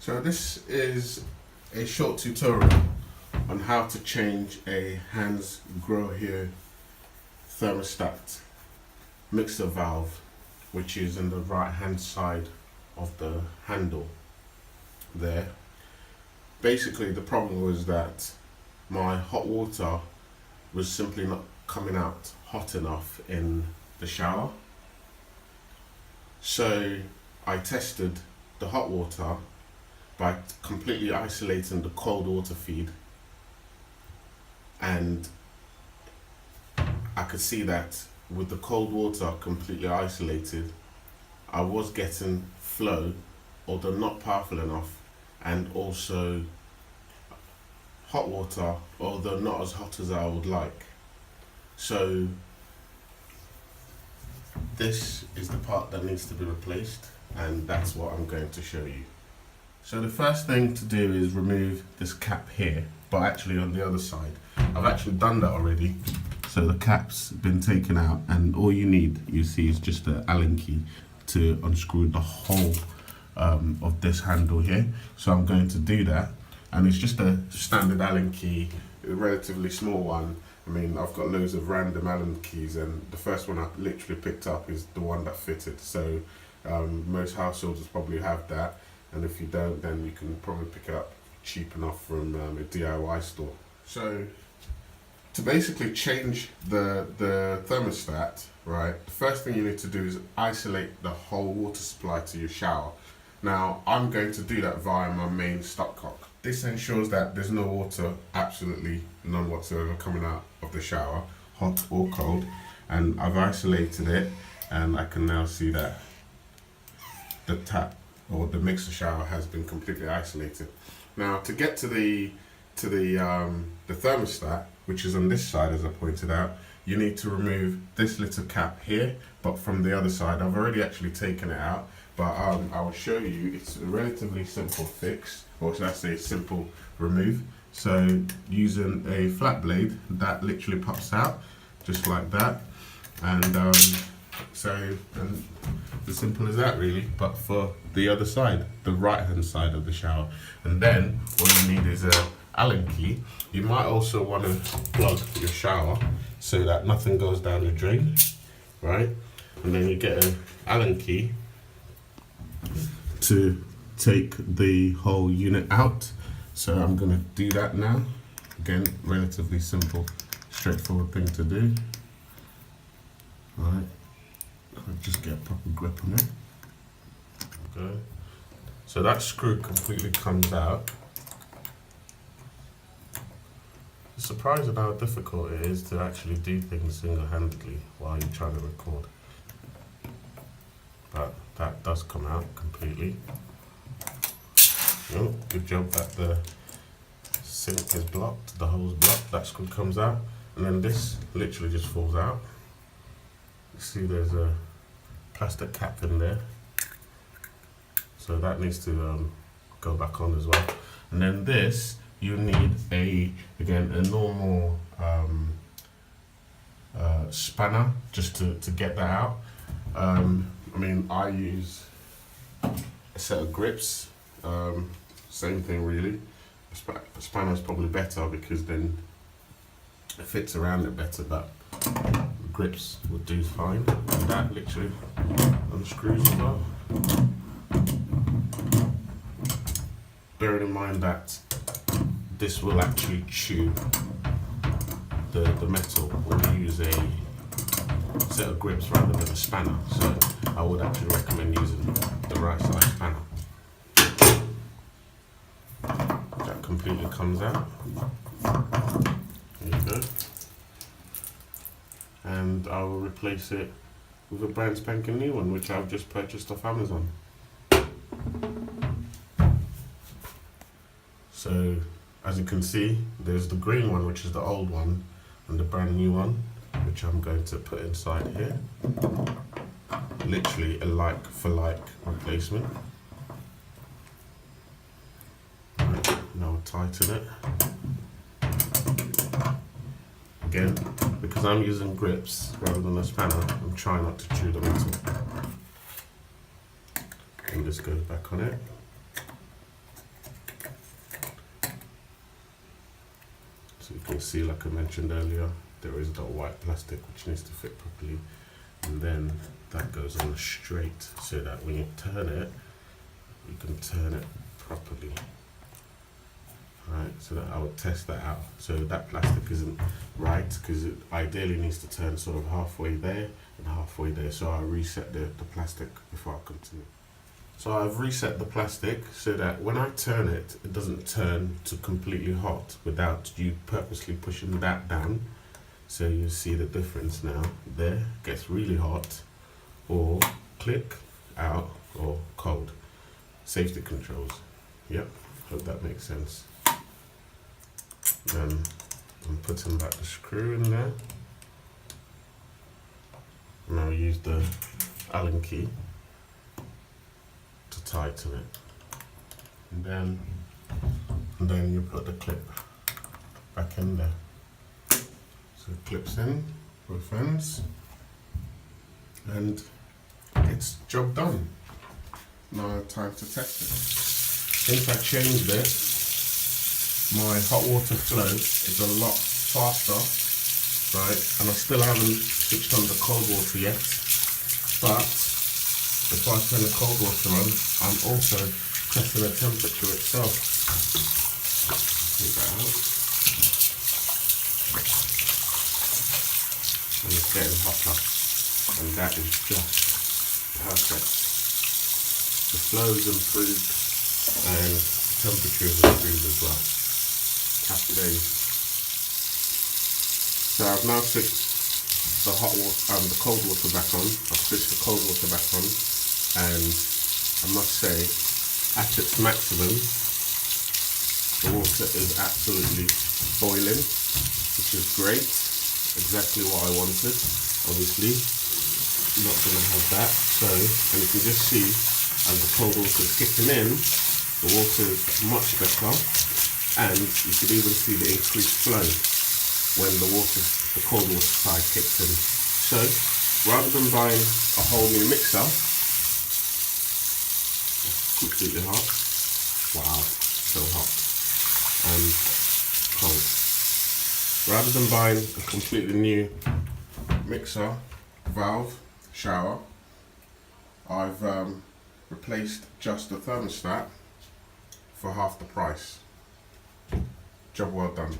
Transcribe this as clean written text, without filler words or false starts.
So this is a short tutorial on how to change a Hansgrohe thermostat mixer valve, which is in the right hand side of the handle there. Basically the problem was that my hot water was simply not coming out hot enough in the shower. So I tested the hot water by completely isolating the cold water feed, and I could see that with the cold water completely isolated, I was getting flow, although not powerful enough, and also hot water, although not as hot as I would like. So this is the part that needs to be replaced, and that's what I'm going to show you. So the first thing to do is remove this cap here, but actually on the other side. I've actually done that already. So the cap's been taken out, and all you need, you see, is just an Allen key to unscrew the whole of this handle here. So I'm going to do that, and it's just a standard Allen key, a relatively small one. I mean, I've got loads of random Allen keys, and the first one I literally picked up is the one that fitted. So most households probably have that, and if you don't, then you can probably pick it up cheap enough from a DIY store. So to basically change the thermostat, right, the first thing you need to do is isolate the whole water supply to your shower. Now, I'm going to do that via my main stopcock. This ensures that there's no water, absolutely none whatsoever, coming out of the shower, hot or cold. And I've isolated it, and I can now see that the tap or the mixer shower has been completely isolated. Now, to get to the thermostat, which is on this side, as I pointed out, you need to remove this little cap here, but from the other side. I've already actually taken it out, but I will show you. It's a relatively simple fix, or should I say simple remove. So using a flat blade, that literally pops out just like that, and as simple as that really. But for the other side, the right hand side of the shower, and then all you need is a Allen key. You might also want to plug your shower so that nothing goes down the drain, right? And then you get an Allen key to take the whole unit out. So I'm going to do that now. Again, relatively simple, straightforward thing to do. All right, I'll just get a proper grip on it. Okay. So that screw completely comes out. Surprised at how difficult it is to actually do things single-handedly while you're trying to record. But that does come out completely. Oh, good job that the sink is blocked, the hole's blocked, that screw comes out, and then this literally just falls out. You see there's a plastic cap in there, so that needs to go back on as well. And then this, you need again a normal spanner just to get that out. I mean, I use a set of grips, same thing really. A spanner is probably better because then it fits around it better, but grips would do fine. And that literally unscrews as well. Bearing in mind that this will actually chew the metal when you use a set of grips rather than a spanner, so I would actually recommend using the right size spanner. That completely comes out. There you go. And I will replace it with a brand spanking new one, which I've just purchased off Amazon. So as you can see, there's the green one, which is the old one, and the brand new one, which I'm going to put inside here. Literally a like for like replacement. Right, now I'll tighten it. Again, because I'm using grips rather than a spanner, I'm trying not to chew the metal. And this goes back on it. So you can see, like I mentioned earlier, there is that white plastic which needs to fit properly, and then that goes on straight so that when you turn it, you can turn it properly. Right, so that I would test that out. So that plastic isn't right because it ideally needs to turn sort of halfway there and halfway there. So I'll reset the plastic before I continue. So I've reset the plastic so that when I turn it, it doesn't turn to completely hot without you purposely pushing that down. So you see the difference now. There gets really hot, or click out, or cold. Safety controls. Yep, hope that makes sense. Then I'm putting back the screw in there, and I'll use the Allen key to tighten it, and then you put the clip back in there. So it clips in both ends, and it's job done. Now time to test it. Since I changed it, my hot water flow is a lot faster, right? And I still haven't switched on the cold water yet, but if I turn the cold water on, I'm also testing the temperature itself. Take that out. And it's getting hotter, and that is just perfect. The flow's improved and temperature is improved as well. Happy days. So I've now switched the hot water, the cold water back on. I've switched the cold water back on, and I must say, at its maximum, the water is absolutely boiling, which is great. Exactly what I wanted. Obviously, I'm not going to have that. So, and you can just see, as the cold water is kicking in, the water is much better. And you can even see the increased flow when the cold water side kicks in. So rather than buying a whole new mixer, it's completely hot. Wow, so hot and cold. Rather than buying a completely new mixer, valve, shower, I've replaced just the thermostat for half the price. Job well done.